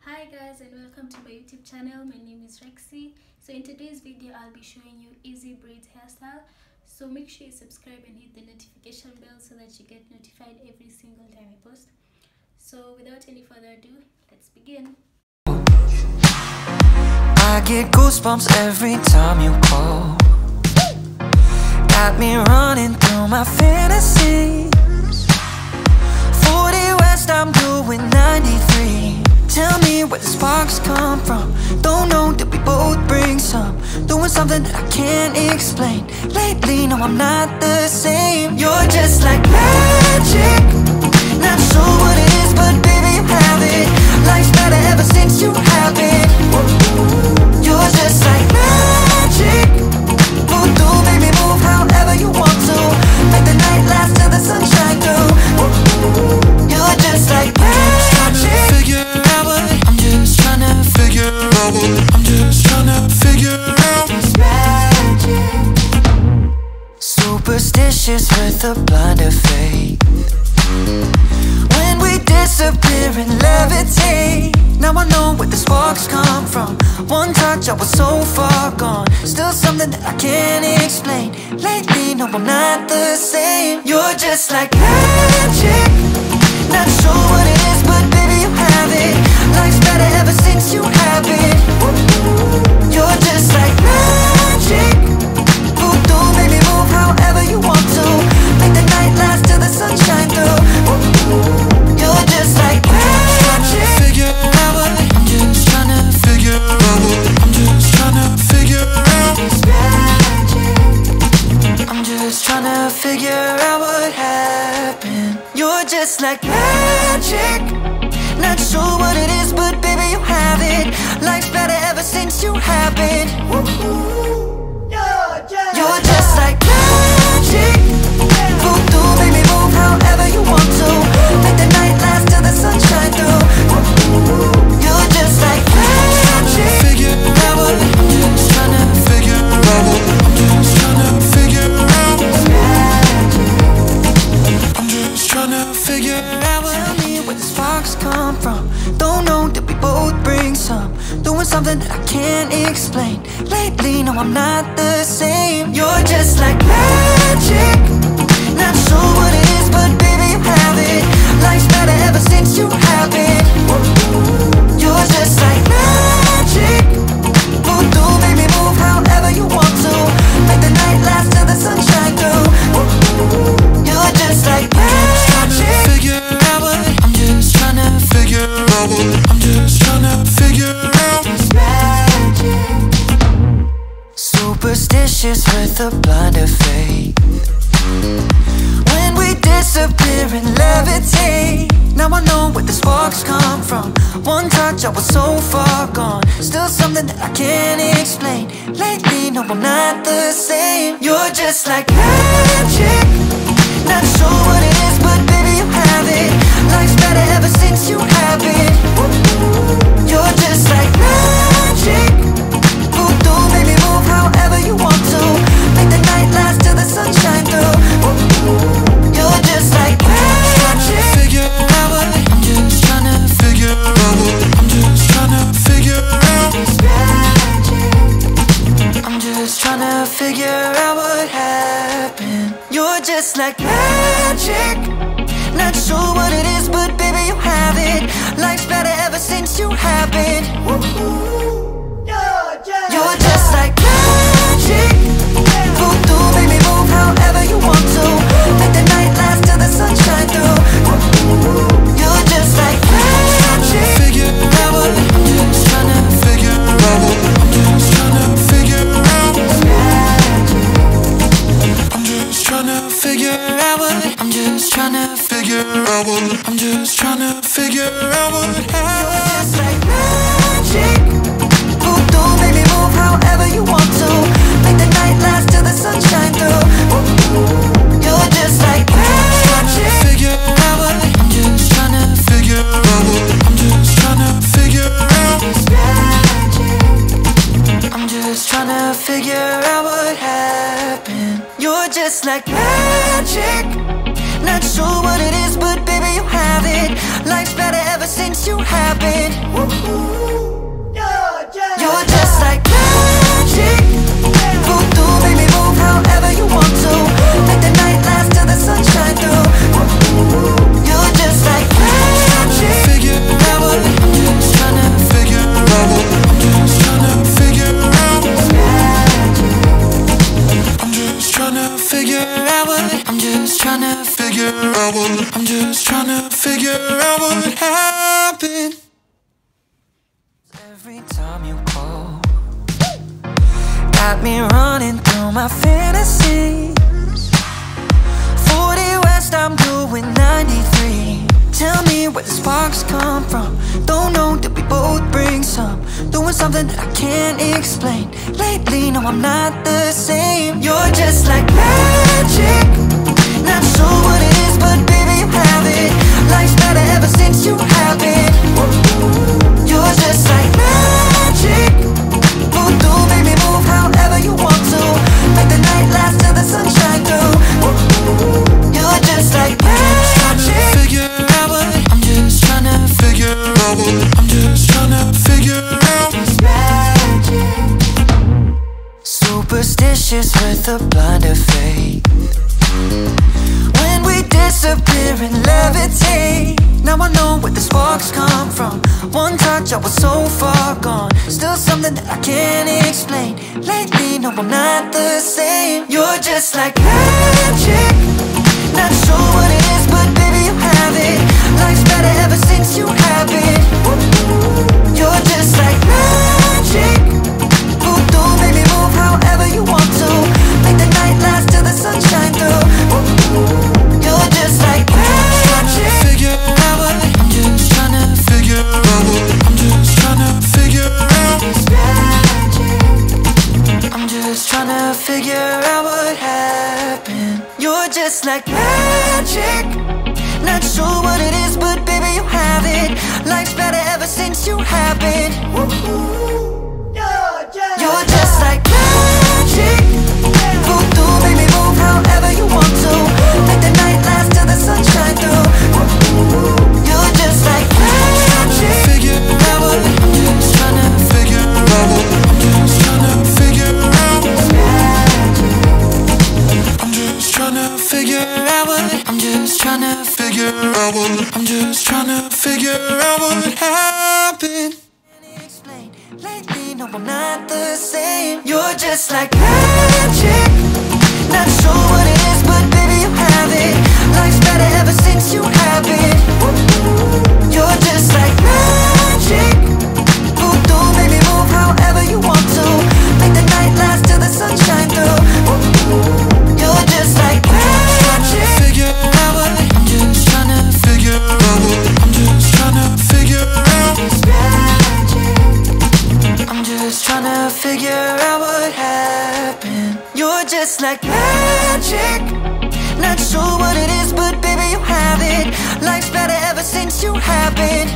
Hi guys, and welcome to my YouTube channel. My name is Rexy. So in today's video I'll be showing you easy braids hairstyle. So make sure you subscribe and hit the notification bell so that you get notified every single time I post. So without any further ado, let's begin. I get goosebumps every time you call. Got me running through my fantasies. 40 West, I'm doing 93. Tell me where the sparks come from. Don't know, that we both bring some. Doing something that I can't explain. Lately, no, I'm not the same. You're just like magic. Not sure what it is, but baby, you have it. Life's better ever since you have it. You're just like magic. Voodoo, make me move however you want to. Make the night last till the sunshine through. You're just like magic. I'm just tryna figure out what I'm just tryna figure out. It's magic. Superstitious with a blind of faith. When we disappear and levitate. Now I know where the sparks come from. One touch, I was so far gone. Still something that I can't explain. Lately, no, I'm not the same. You're just like magic. Not sure what it is, but baby, you have it. Life's better ever since you have it. You're just like magic. Voodoo, make me move however you want to. Make the night last till the sunshine through. You're just like magic. Figure out what I'm just tryna figure out what I'm just tryna figure out. It's magic. I'm just tryna figure out what happened. You're just like magic. Not sure what it is, but baby, you have it. Life's better ever since you have it. You're just like magic. Voodoo, make me move however you want to. Make the night last till the sunshine through. You're just like magic. Figure out what I'm just tryna figure out. I'm just tryna figure out. I'm just tryna figure out. Tell me where the sparks come from. Don't know, that we both bring some. Doing something that I can't explain. Lately, no, I'm not the same. You're just like magic. Not sure what it is, but baby, you have it. Life's better ever since you have it. You're just like magic. Voodoo, make me move however you want to. Make the night last till the sunshine through. You're just like magic. Figure out what I'm just tryna figure out. I'm just tryna figure out. It's magic. Superstitious with a blind of faith. When we disappear and levitate. Now I know where the sparks come from. One touch, I was so far gone. Still something that I can't explain. Lately, no, I'm not the same. You're just like magic. Not sure what it is, but baby, you have it. Life's better ever since you have it. You're just like magic. Voodoo, make me move however you want to. Make the night last till the sunshine through. You're just like magic. Figure out what I'm just tryna figure out. I'm just tryna figure out. It's magic. I'm just tryna figure out what happened. You're just like magic. Not sure what it is, but baby, you have it. Life's better ever since you have it. You're just like magic. Voodoo, make me move however you want to. Make the night last till the sunshine through. You're just like magic. Figure out what I'm just tryna figure out. I'm just tryna figure out. It's magic. I'm just tryna figure out what I'm just tryna figure out. I'm just tryna figure out what happened. You're just like magic. Voodoo, make me move however you want to. Make the night last till the sunshine through. You're just like magic. Figure out what I'm just tryna figure out. I'm just tryna figure out. It's magic. I'm just tryna figure out what happened. You're just like magic. Not sure what it is, but baby, you have it. Life's better ever since you happened. You're just like magic. Voodoo, make me move however you want to. Make the night last till the sun shine through. You're just like magic. Figure out what I'm just trying to figure out what I'm just trying to figure out. I'm just trying to figure out what I'm just trying to figure out what I'm just trying to figure out what happened. Every time you call, got me running through my fantasies. 40 West, I'm doing 93. Tell me where the sparks come from. Don't know, did we both bring some? Doing something that I can't explain. Lately, no, I'm not the same. You're just like magic. Not sure what it is, but baby, you have it. Life's better ever since you have it. You're just like magic. Voodoo, make me move however you want to. Make the night last till the sun shine through. You're just like magic. Figure out what I'm just trying to figure out what I'm just trying to figure out. It's magic. Superstitious with a blind of faith. When we disappear and levitate. Now I know where the sparks come from. One touch, I was so far gone. Still something that I can't explain. Lately, no, I'm not the same. You're just like magic. Not sure what it is, but baby, you have it. Life's better ever since you have it. You're just like magic. Voodoo, make me move however you want to. Make the night last till the sun shine through. You're just like magic. Figure out what I'm just trying to figure out what I'm just trying to figure out. It's magic. I'm just trying to figure out what happened. You're just like magic. Not sure what it is, but baby, you have it. Life's better ever since you have it. You're just like magic. Voodoo, make me move however you want to. Make the night last till the sun shine through. You're just like magic. Figure out what I'm just trying to figure out what I'm just trying to figure out. I'm just trying to figure out what I'm just trying to figure out what I'm just trying to figure out what happened. Lately, no, I'm not the same. You're just like magic. Not sure what it is, but baby, you have it. Life's better ever since you have it. You're just like magic. Voodoo, make me move however you want to. Make the night last till the sun shine through. You're just like magic. Figure out what I'm just trying to figure out what I'm just trying to figure out. It's magic. I'm just trying to figure out what happened. You're just like magic. Not sure what it is, but baby, you have it. Life's better ever since you have it.